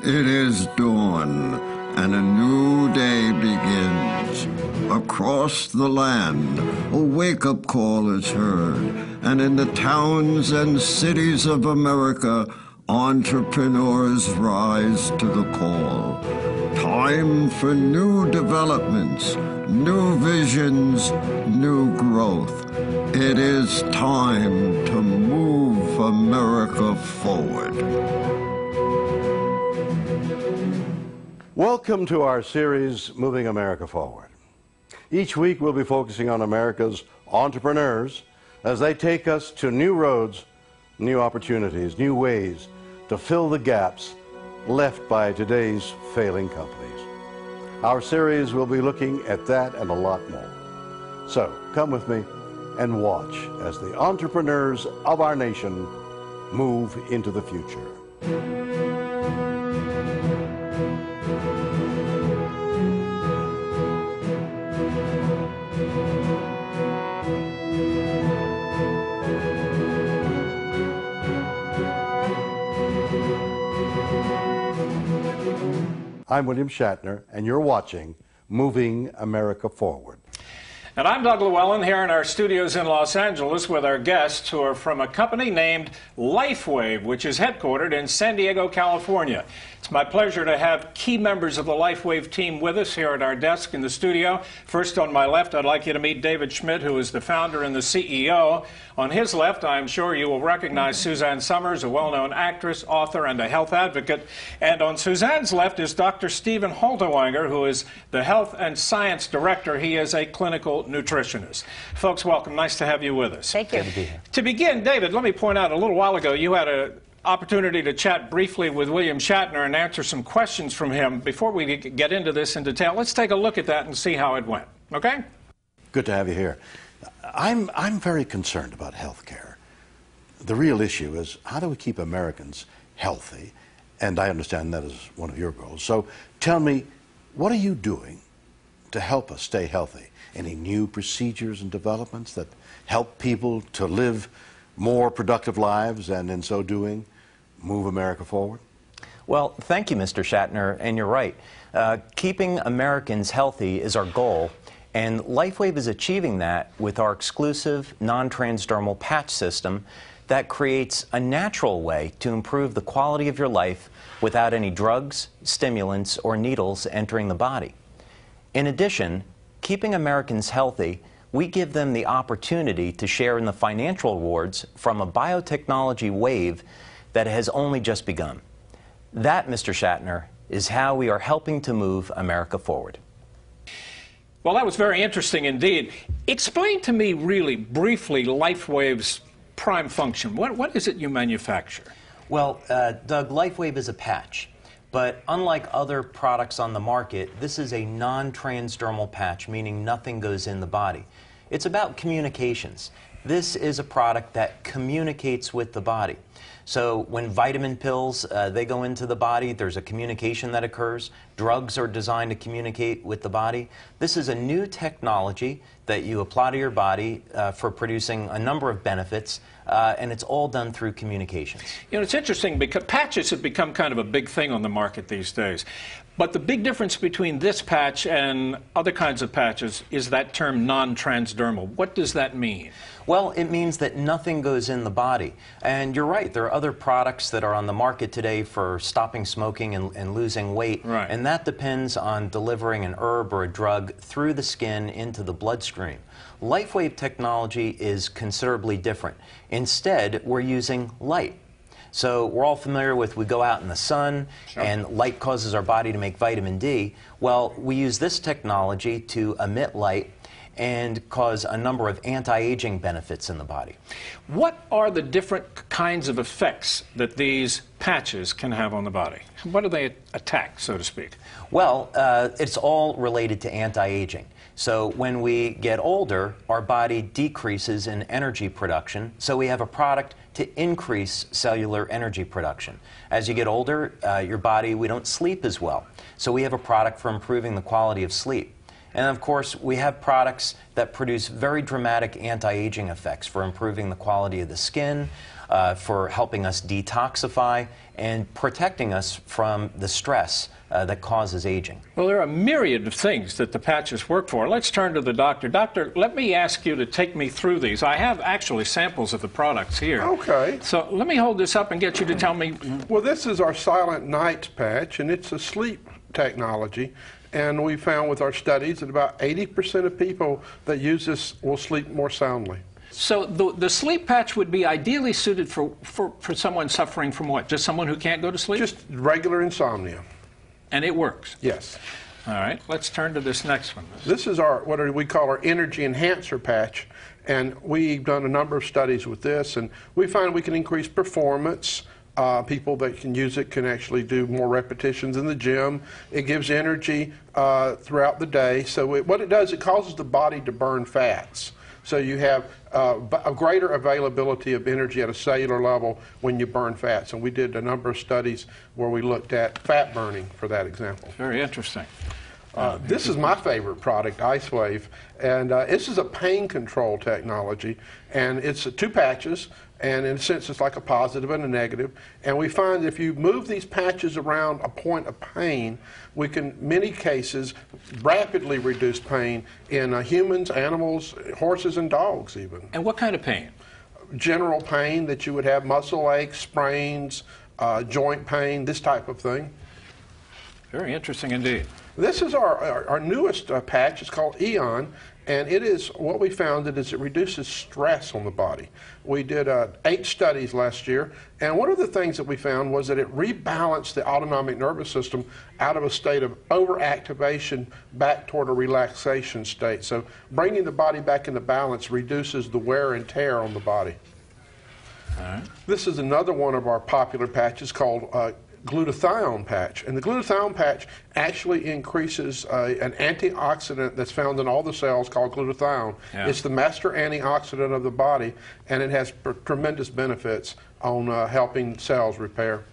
It is dawn, and a new day begins. Across the land, a wake-up call is heard, and in the towns and cities of America, entrepreneurs rise to the call. Time for new developments, new visions, new growth. It is time to move America forward. Welcome to our series, Moving America Forward. Each week we'll be focusing on America's entrepreneurs as they take us to new roads, new opportunities, new ways to fill the gaps left by today's failing companies. Our series will be looking at that and a lot more. So come with me and watch as the entrepreneurs of our nation move into the future. I'm William Shatner, and you're watching Moving America Forward. And I'm Doug Llewellyn here in our studios in Los Angeles with our guests who are from a company named LifeWave, which is headquartered in San Diego, California. It's my pleasure to have key members of the LifeWave team with us here at our desk in the studio. First on my left, I'd like you to meet David Schmidt, who is the founder and the CEO. On his left, I'm sure you will recognize Suzanne Summers, a well-known actress, author, and a health advocate. And on Suzanne's left is Dr. Stephen Halterwanger, who is the Health and Science Director. He is a clinical nutritionist. Folks, welcome. Nice to have you with us. Thank you. Good to be here. To begin, David, let me point out a little while ago you had an opportunity to chat briefly with William Shatner and answer some questions from him. Before we get into this in detail, let's take a look at that and see how it went. Okay? Good to have you here. I'm very concerned about health care. The real issue is how do we keep Americans healthy? And I understand that is one of your goals. So tell me, what are you doing to help us stay healthy? Any new procedures and developments that help people to live more productive lives and in so doing move America forward? Well, thank you, Mr. Shatner, and you're right. Keeping Americans healthy is our goal, and LifeWave is achieving that with our exclusive non-transdermal patch system that creates a natural way to improve the quality of your life without any drugs, stimulants, or needles entering the body. In addition, keeping Americans healthy, we give them the opportunity to share in the financial rewards from a biotechnology wave that has only just begun. That, Mr. Shatner, is how we are helping to move America forward. Well, that was very interesting indeed. Explain to me really briefly LifeWave's prime function. What is it you manufacture? Well, Doug, LifeWave is a patch. But unlike other products on the market, this is a non-transdermal patch, meaning nothing goes in the body. It's about communications. This is a product that communicates with the body. So when vitamin pills, they go into the body, there's a communication that occurs. Drugs are designed to communicate with the body. This is a new technology that you apply to your body for producing a number of benefits, and it's all done through communications. You know, it's interesting because patches have become kind of a big thing on the market these days. But the big difference between this patch and other kinds of patches is that term non-transdermal. What does that mean? Well, it means that nothing goes in the body. And you're right, there are other products that are on the market today for stopping smoking and losing weight. Right. And that depends on delivering an herb or a drug through the skin into the bloodstream. LifeWave technology is considerably different. Instead, we're using light. So we're all familiar with we go out in the sun, sure, and light causes our body to make vitamin D. Well, we use this technology to emit light and cause a number of anti-aging benefits in the body. What are the different kinds of effects that these patches can have on the body? What do they attack, so to speak? Well, it's all related to anti-aging. So when we get older, our body decreases in energy production, so we have a product to increase cellular energy production. As you get older, your body, we don't sleep as well, so we have a product for improving the quality of sleep. And of course, we have products that produce very dramatic anti-aging effects for improving the quality of the skin, for helping us detoxify, and protecting us from the stress that causes aging. Well, there are a myriad of things that the patches work for. Let's turn to the doctor. Doctor, let me ask you to take me through these. I have actually samples of the products here. Okay. So let me hold this up and get you to tell me. Well, this is our Silent Nights patch, and it's a sleep technology. And we found with our studies that about 80% of people that use this will sleep more soundly. So the sleep patch would be ideally suited for someone suffering from what? Just someone who can't go to sleep? Just regular insomnia. And it works? Yes. All right, let's turn to this next one. This is our what we call our energy enhancer patch, and we've done a number of studies with this, and we find we can increase performance. People that can use it can actually do more repetitions in the gym. It gives energy throughout the day. So what it does, it causes the body to burn fats. So you have a greater availability of energy at a cellular level when you burn fats. And we did a number of studies where we looked at fat burning for that example. Very interesting. This is my favorite product, LifeWave, and this is a pain control technology, and it's 2 patches, and in a sense it's like a positive and a negative, and we find that if you move these patches around a point of pain, we can, in many cases, rapidly reduce pain in humans, animals, horses, and dogs even. And what kind of pain? General pain that you would have, muscle aches, sprains, joint pain, this type of thing. Very interesting indeed. This is our newest patch. It's called Eon, and it is what we found that is it reduces stress on the body. We did 8 studies last year, and one of the things that we found was that it rebalanced the autonomic nervous system out of a state of overactivation back toward a relaxation state. So bringing the body back into balance reduces the wear and tear on the body. All right. This is another one of our popular patches called glutathione patch, and the glutathione patch actually increases an antioxidant that's found in all the cells called glutathione. Yeah. It's the master antioxidant of the body, and it has tremendous benefits on helping cells repair.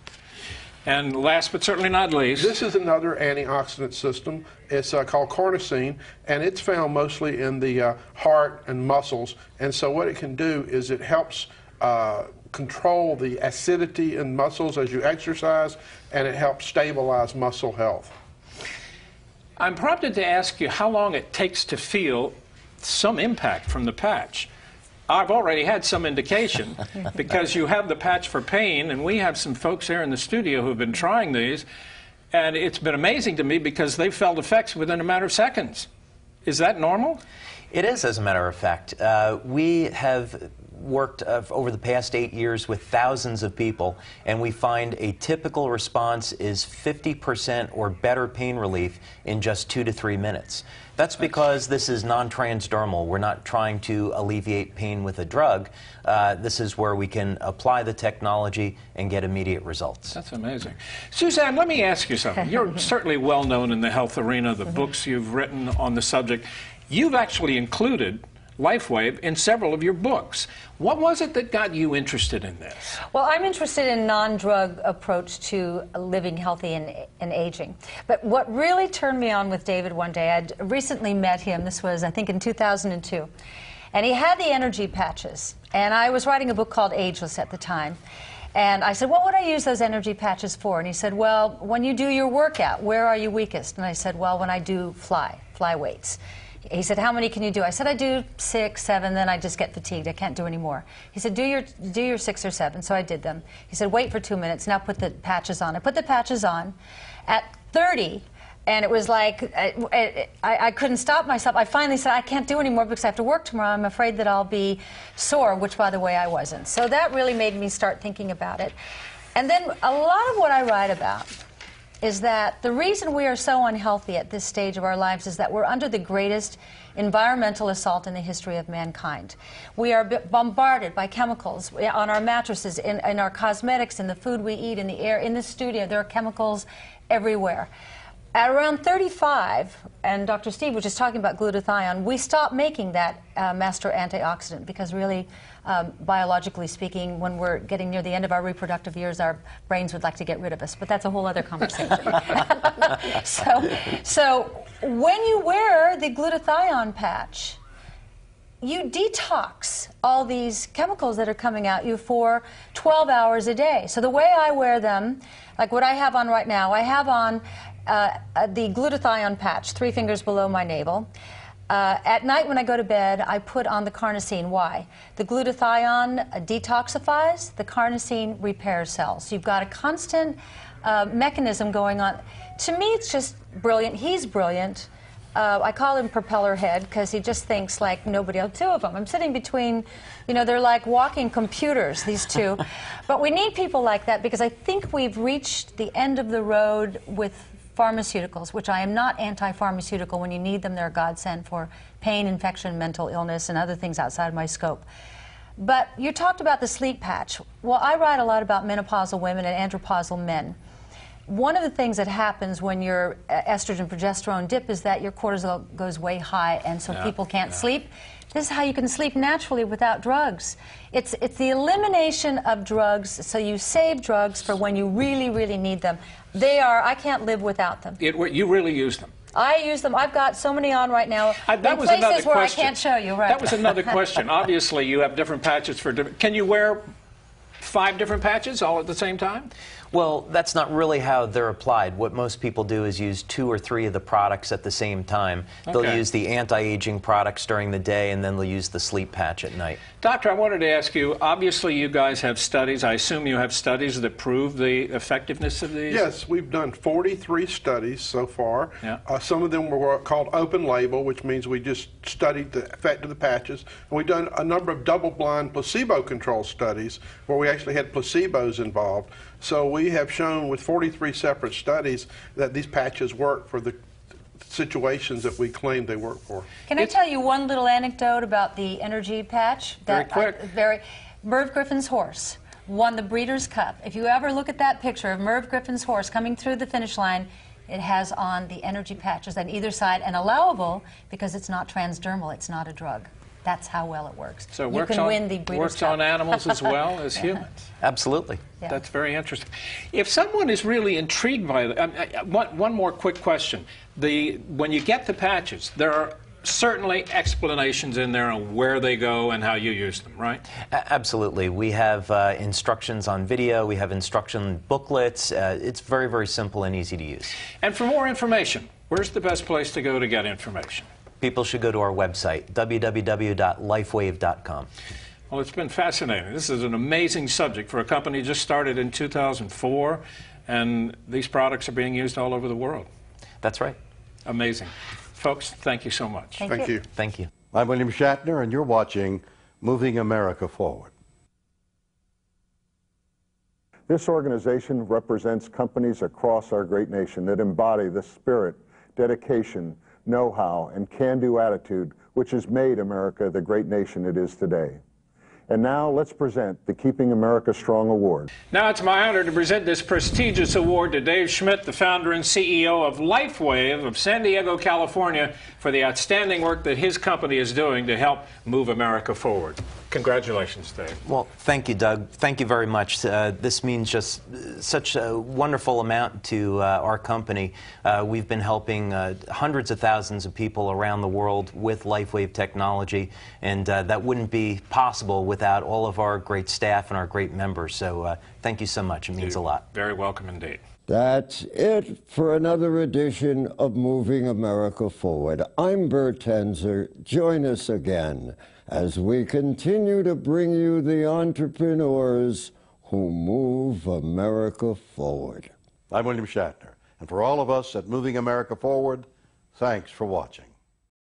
And last but certainly not least, this is another antioxidant system. It's called carnosine, and it's found mostly in the heart and muscles, and so what it can do is it helps control the acidity in muscles as you exercise, and it helps stabilize muscle health. I'm prompted to ask you how long it takes to feel some impact from the patch. I've already had some indication because you have the patch for pain, and we have some folks here in the studio who've been trying these, and it's been amazing to me because they've felt effects within a matter of seconds. Is that normal? It is, as a matter of fact. We have worked over the past 8 years with thousands of people, and we find a typical response is 50% or better pain relief in just 2 to 3 minutes. That's because this is non-transdermal. We're not trying to alleviate pain with a drug. This is where we can apply the technology and get immediate results. That's amazing. Suzanne, let me ask you something. You're certainly well known in the health arena, the books you've written on the subject. You've actually included LifeWave in several of your books. What was it that got you interested in this? Well, I'm interested in non-drug approach to living healthy and aging. But what really turned me on with David one day, I'd recently met him, this was I think in 2002, and he had the energy patches. And I was writing a book called Ageless at the time. And I said, what would I use those energy patches for? And he said, well, when you do your workout, where are you weakest? And I said, well, when I do fly weights. He said, how many can you do? I said, I do 6, 7, then I just get fatigued. I can't do any more. He said, do your 6 or 7. So I did them. He said, wait for 2 minutes, now put the patches on. I put the patches on at 30, and it was like, I couldn't stop myself. I finally said, I can't do any more because I have to work tomorrow. I'm afraid that I'll be sore, which, by the way, I wasn't. So that really made me start thinking about it. And then a lot of what I write about is that the reason we are so unhealthy at this stage of our lives is that we're under the greatest environmental assault in the history of mankind. We are bombarded by chemicals on our mattresses, in our cosmetics, in the food we eat, in the air, in the studio. There are chemicals everywhere. At around 35, and Dr. Steve was just talking about glutathione, we stopped making that master antioxidant because really, biologically speaking, when we're getting near the end of our reproductive years, our brains would like to get rid of us, but that's a whole other conversation. So when you wear the glutathione patch, you detox all these chemicals that are coming at you for 12 hours a day. So the way I wear them, like what I have on right now, I have on the glutathione patch, 3 fingers below my navel. At night when I go to bed, I put on the carnosine. Why? The glutathione detoxifies, the carnosine repairs cells. So you've got a constant mechanism going on. To me, it's just brilliant. He's brilliant. I call him Propeller Head because he just thinks like nobody else. 2 of them. I'm sitting between, you know, they're like walking computers, these 2. But we need people like that because I think we've reached the end of the road with pharmaceuticals, which I am not anti-pharmaceutical. When you need them, they're a godsend for pain, infection, mental illness, and other things outside of my scope. But you talked about the sleep patch. Well, I write a lot about menopausal women and andropausal men. One of the things that happens when your estrogen progesterone dip is that your cortisol goes way high, and so people can't sleep. This is how you can sleep naturally without drugs. It's the elimination of drugs, so you save drugs for when you really, really need them. They are, I can't live without them. You really use them? I use them. I've got so many on right now That was in another places where question. I can't show you. Right. That was another question. Obviously, you have different patches for different... Can you wear 5 different patches all at the same time? Well, that's not really how they're applied. What most people do is use 2 or 3 of the products at the same time. They'll use the anti-aging products during the day, and then they'll use the sleep patch at night. Doctor, I wanted to ask you, obviously you guys have studies. I assume you have studies that prove the effectiveness of these? Yes, we've done 43 studies so far. Yeah. Some of them were called open label, which means we just studied the effect of the patches. And we've done a number of double-blind placebo-controlled studies where we actually had placebos involved. So we have shown with 43 separate studies that these patches work for the situations that we claim they work for. Can I tell you one little anecdote about the energy patch? Very quick. Merv Griffin's horse won the Breeders' Cup. If you ever look at that picture of Merv Griffin's horse coming through the finish line, it has on the energy patches on either side, and allowable because it's not transdermal, it's not a drug. That's how well it works. So you can win the Breeders' Cup. on animals as well as humans. Absolutely. Yeah. That's very interesting. If someone is really intrigued by it, one more quick question. When you get the patches, there are certainly explanations in there on where they go and how you use them, right? Absolutely. We have instructions on video. We have instruction booklets. It's very, very simple and easy to use. And for more information, where's the best place to go to get information? People should go to our website, www.lifewave.com. Well, it's been fascinating. This is an amazing subject for a company just started in 2004, and these products are being used all over the world. That's right. Amazing. Folks, thank you so much. Thank you. Thank you. I'm William Shatner, and you're watching Moving America Forward. This organization represents companies across our great nation that embody the spirit, dedication, know-how, and can-do attitude which has made America the great nation it is today. And now let's present the Keeping America Strong Award. Now it's my honor to present this prestigious award to Dave Schmidt, the founder and CEO of LifeWave of San Diego, California, for the outstanding work that his company is doing to help move America forward. Congratulations, Dave. Well, thank you, Doug. Thank you very much. This means just such a wonderful amount to our company. We've been helping hundreds of thousands of people around the world with LifeWave technology, and that wouldn't be possible without all of our great staff and our great members. So thank you so much. It means a lot. Very welcome indeed. That's it for another edition of Moving America Forward. I'm Bert Tenzer. Join us again as we continue to bring you the entrepreneurs who move America forward. I'm William Shatner, and for all of us at Moving America Forward, thanks for watching.